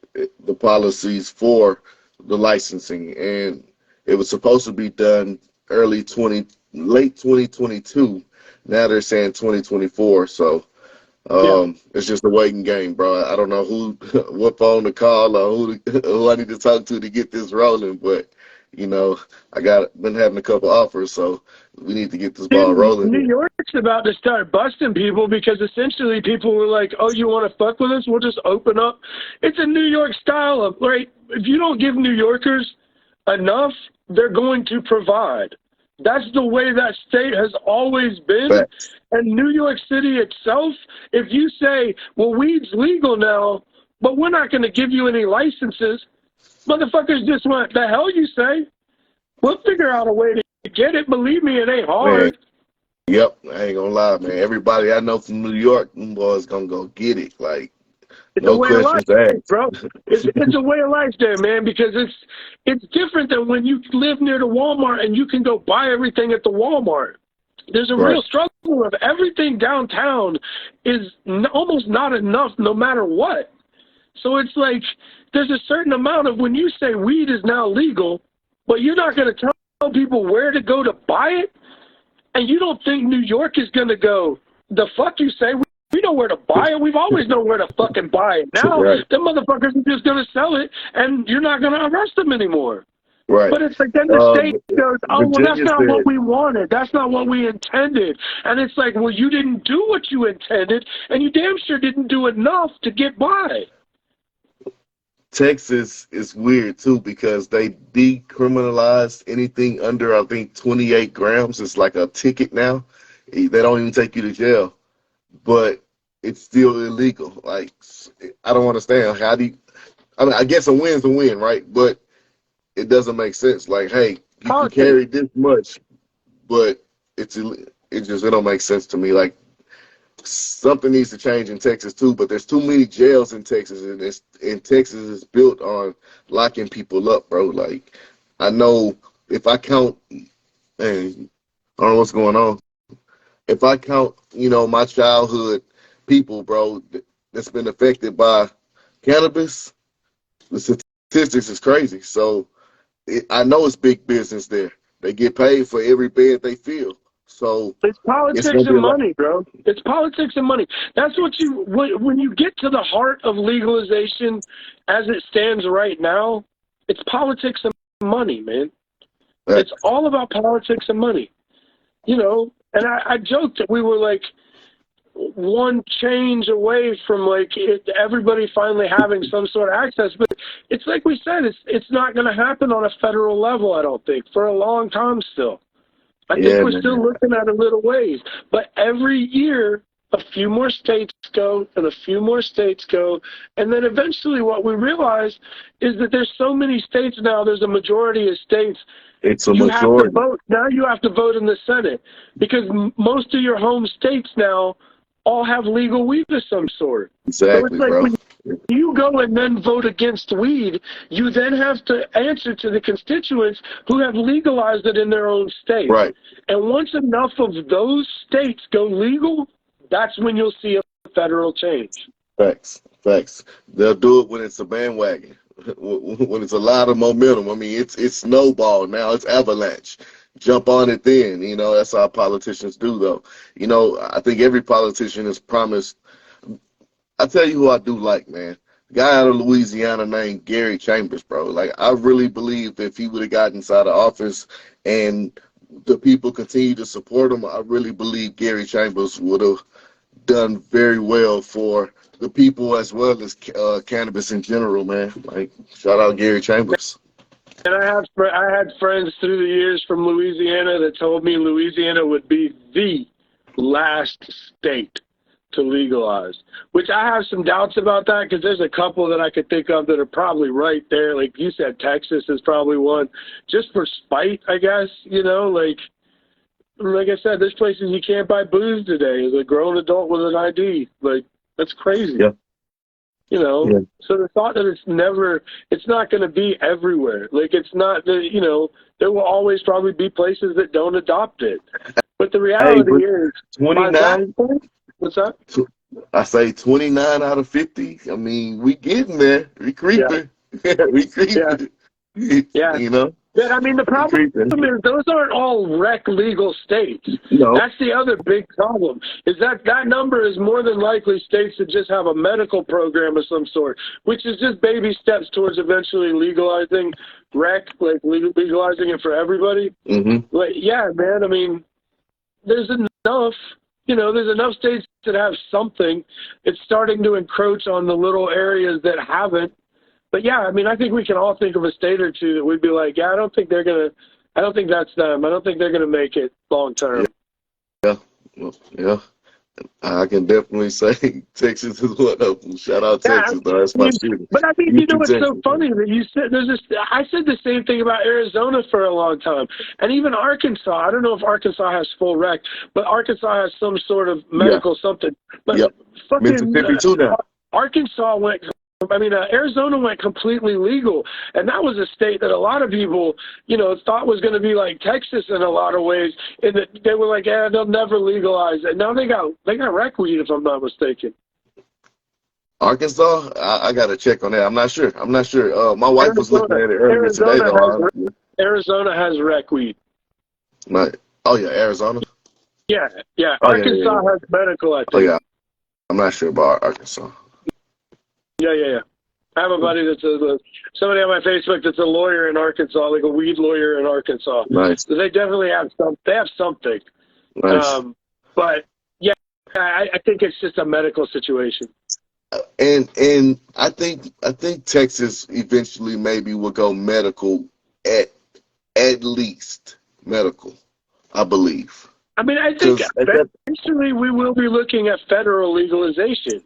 the policies for the licensing. And it was supposed to be done late 2022. Now they're saying 2024. So it's just a waiting game, bro. I don't know what phone to call or who I need to talk to get this rolling, but I been having a couple offers, so we need to get this ball rolling. New York's about to start busting people because essentially people were like, "Oh, you want to fuck with us? We'll just open up." It's a New York style of, right? If you don't give New Yorkers enough, they're going to provide. That's the way that state has always been. Facts. And New York City itself, if you say, well, weed's legal now, but we're not going to give you any licenses, motherfuckers just went, the hell you say? We'll figure out a way to get it. Believe me, it ain't hard. Man. Yep, I ain't gonna lie, man. Everybody I know from New York, them boys gonna go get it. Like, It's a No way of life, questions asked. bro. It's a way of life there, man, because it's different than when you live near the Walmart and you can go buy everything at the Walmart. There's a Right. real struggle of everything downtown is almost not enough no matter what. So it's like there's a certain amount of when you say weed is now legal, but you're not going to tell people where to go to buy it, and you don't think New York is going to go, the fuck you say? We know where to buy it. We've always known where to fucking buy it. Now, Right. the motherfuckers are just going to sell it, and you're not going to arrest them anymore. Right. But it's like then the state goes, oh, well, that's Virginia not what said, we wanted. That's not what we intended. And it's like, well, you didn't do what you intended, and you damn sure didn't do enough to get by. Texas is weird too because they decriminalized anything under, I think, 28 grams. It's like a ticket now. They don't even take you to jail, but it's still illegal. Like, I don't understand. How do you, I mean, I guess a win's a win, right? But it doesn't make sense. Like, hey, you can carry this much, but it don't make sense to me. Like, something needs to change in Texas too, but there's too many jails in Texas, and Texas is built on locking people up, bro. Like, I know if I count, man, I don't know what's going on. If I count, my childhood people, bro, that's been affected by cannabis, the statistics is crazy. So I know it's big business there. They get paid for every bed they fill. So it's politics and money, bro. It's politics and money. That's what when you get to the heart of legalization as it stands right now, it's politics and money, man. Right. It's all about politics and money. And I joked that we were like one change away from like everybody finally having some sort of access, but it's like we said, it's not going to happen on a federal level, I don't think, for a long time still. I think we're still looking at a little ways, but every year a few more states go and a few more states go, and then eventually what we realize is that there's so many states now, there's a majority of states. It's a you majority. Have to vote. Now you have to vote in the Senate because most of your home states now all have legal weed of some sort. Exactly, so it's like bro. When you go and then vote against weed, you then have to answer to the constituents who have legalized it in their own state. Right. And once enough of those states go legal, that's when you'll see a federal change. Facts. They'll do it when it's a bandwagon, when it's a lot of momentum. I mean, it's snowball now. It's avalanche. Jump on it then. That's how politicians do, though. I think every politician is promised. I tell you who I do like, man. A guy out of Louisiana named Gary Chambers, bro. Like, I really believe if he would have gotten inside the office and the people continue to support him, I really believe Gary Chambers would have done very well for the people as well as cannabis in general, man. Like, shout out Gary Chambers. And I had friends through the years from Louisiana that told me Louisiana would be the last state to legalize, which I have some doubts about that because there's a couple that I could think of that are probably right there. Like you said, Texas is probably one, just for spite, I guess. Like I said, there's places you can't buy booze today as a grown adult with an ID. Like, that's crazy. Yeah. So the thought that it's not going to be everywhere. Like, it's not, there will always probably be places that don't adopt it. But the reality is, 29. What's that? I say 29 out of 50. I mean, we getting there. We creeping. Yeah. We creeping. Yeah. Yeah, I mean, the problem is those aren't all rec legal states. No. That's the other big problem, is that number is more than likely states that just have a medical program of some sort, which is just baby steps towards eventually legalizing rec, like legalizing it for everybody. Mm-hmm. Like, yeah, man, I mean, there's enough states that have something. It's starting to encroach on the little areas that haven't. But yeah, I mean, I think we can all think of a state or two that we'd be like, yeah, I don't think that's them. I don't think they're going to make it long term. Yeah. I can definitely say Texas is one of them. Shout out Texas, though. That's my city. But I mean, it's so funny that you said I said the same thing about Arizona for a long time, and even Arkansas. I don't know if Arkansas has full rec, but Arkansas has some sort of medical something. But fucking Mississippi too now. Arizona went completely legal, and that was a state that a lot of people, thought was going to be like Texas in a lot of ways, and that they were like, yeah, they'll never legalize it. Now they got rec weed, if I'm not mistaken. Arkansas, I got to check on that. I'm not sure. My wife was looking at it earlier today, though. Arizona has rec weed. Right. Oh, yeah, Arizona? Yeah. Oh, Arkansas has medical, I think. Oh, yeah. I'm not sure about Arkansas. Yeah. I have a buddy that's somebody on my Facebook that's a lawyer in Arkansas, like a weed lawyer in Arkansas. Nice. So they definitely have something. Nice. But yeah, I think it's just a medical situation. And I think Texas eventually maybe will go medical at least medical, I believe. I think eventually we will be looking at federal legalization.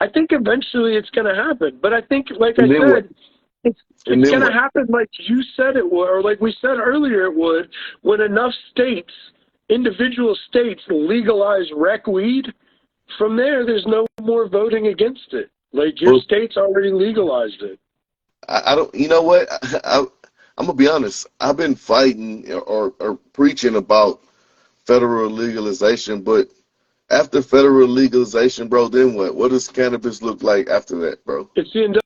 I think eventually it's going to happen. But I think, like I said, it's going to happen like you said it would, or like we said earlier it would, when enough states, individual states, legalize rec weed. From there's no more voting against it. Like your state's already legalized it. I don't, you know what? I'm going to be honest. I've been fighting or preaching about federal legalization, but after federal legalization, bro, then what? What does cannabis look like after that, bro? It's the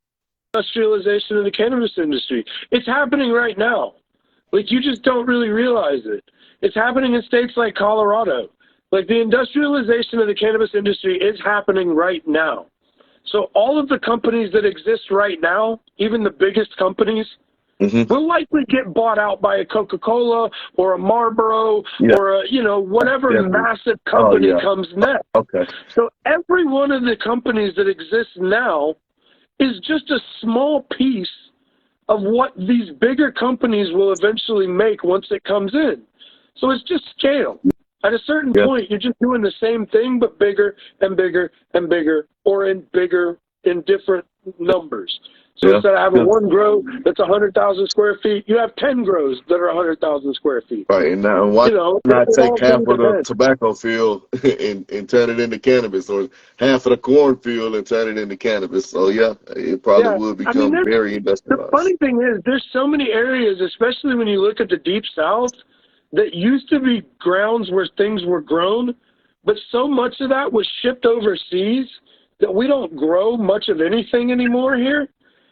industrialization of the cannabis industry. It's happening right now. Like, you just don't really realize it. It's happening in states like Colorado. Like, the industrialization of the cannabis industry is happening right now. So all of the companies that exist right now, even the biggest companies, will likely get bought out by a Coca-Cola or a Marlboro or a, whatever massive company comes next. Okay. So every one of the companies that exist now is just a small piece of what these bigger companies will eventually make once it comes in. So it's just scale. At a certain point, you're just doing the same thing, but bigger and bigger and bigger, or in different numbers. So instead of having one grow that's 100,000 square feet, you have 10 grows that are 100,000 square feet. Right, and now why not take half of the tobacco field and turn it into cannabis, or half of the cornfield and turn it into cannabis? So it probably will become very industrialized. The funny thing is, there's so many areas, especially when you look at the Deep South, that used to be grounds where things were grown, but so much of that was shipped overseas that we don't grow much of anything anymore here.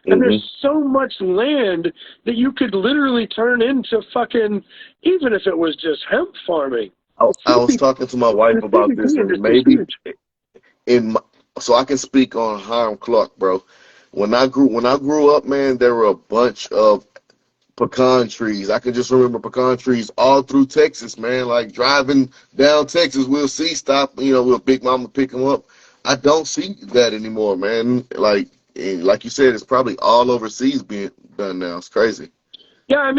And there's so much land that you could literally turn into fucking, even if it was just hemp farming. I was talking to my wife about this, and maybe so I can speak on Hiram Clark, bro. When I grew up, man, there were a bunch of pecan trees. I can just remember pecan trees all through Texas, man. Like driving down Texas, we'll see we'll Big Mama pick them up. I don't see that anymore, man. Like you said, it's probably all overseas being done now. It's crazy. Yeah,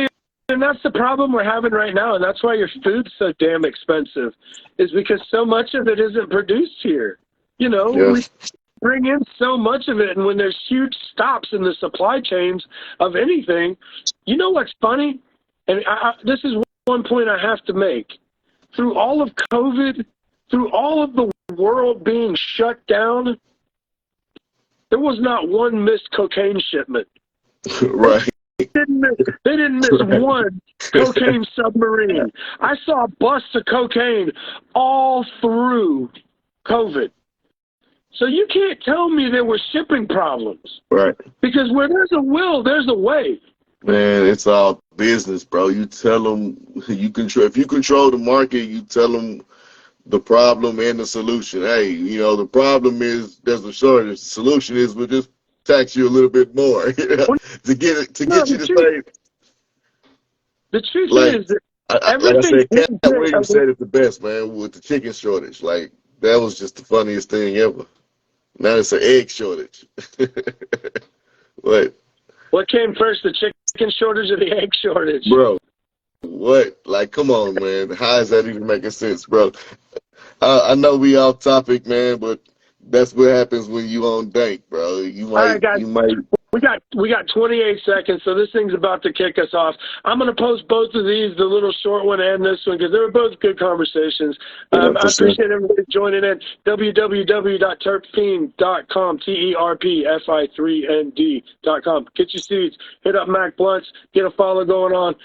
and that's the problem we're having right now, and that's why your food's so damn expensive, is because so much of it isn't produced here. We bring in so much of it, and when there's huge stops in the supply chains of anything, you know what's funny? And this is one point I have to make. Through all of COVID, through all of the world being shut down, there was not one missed cocaine shipment. Right. They didn't miss one cocaine submarine. I saw busts of cocaine all through COVID. So you can't tell me there were shipping problems. Right. Because where there's a will, there's a way. Man, it's all business, bro. You tell them if you control the market, you tell them the problem and the solution. Hey, the problem is there's a shortage. The solution is we'll just tax you a little bit more to get you to say. The truth is that everything. Cat Williams said it the best, man, with the chicken shortage. Like, that was just the funniest thing ever. Now it's an egg shortage. What came first, the chicken shortage or the egg shortage? Bro, what? Like, come on, man. How is that even making sense, bro? I know we off topic, man, but That's what happens when you on Dank, bro. All right, guys. You might. We got 28 seconds, so this thing's about to kick us off. I'm going to post both of these, the little short one and this one, because they were both good conversations. Yeah, I appreciate everybody joining in. www.terpfiend.com, TERPFI3ND.com. Get your seeds. Hit up Mac Blunts. Get a follow going on.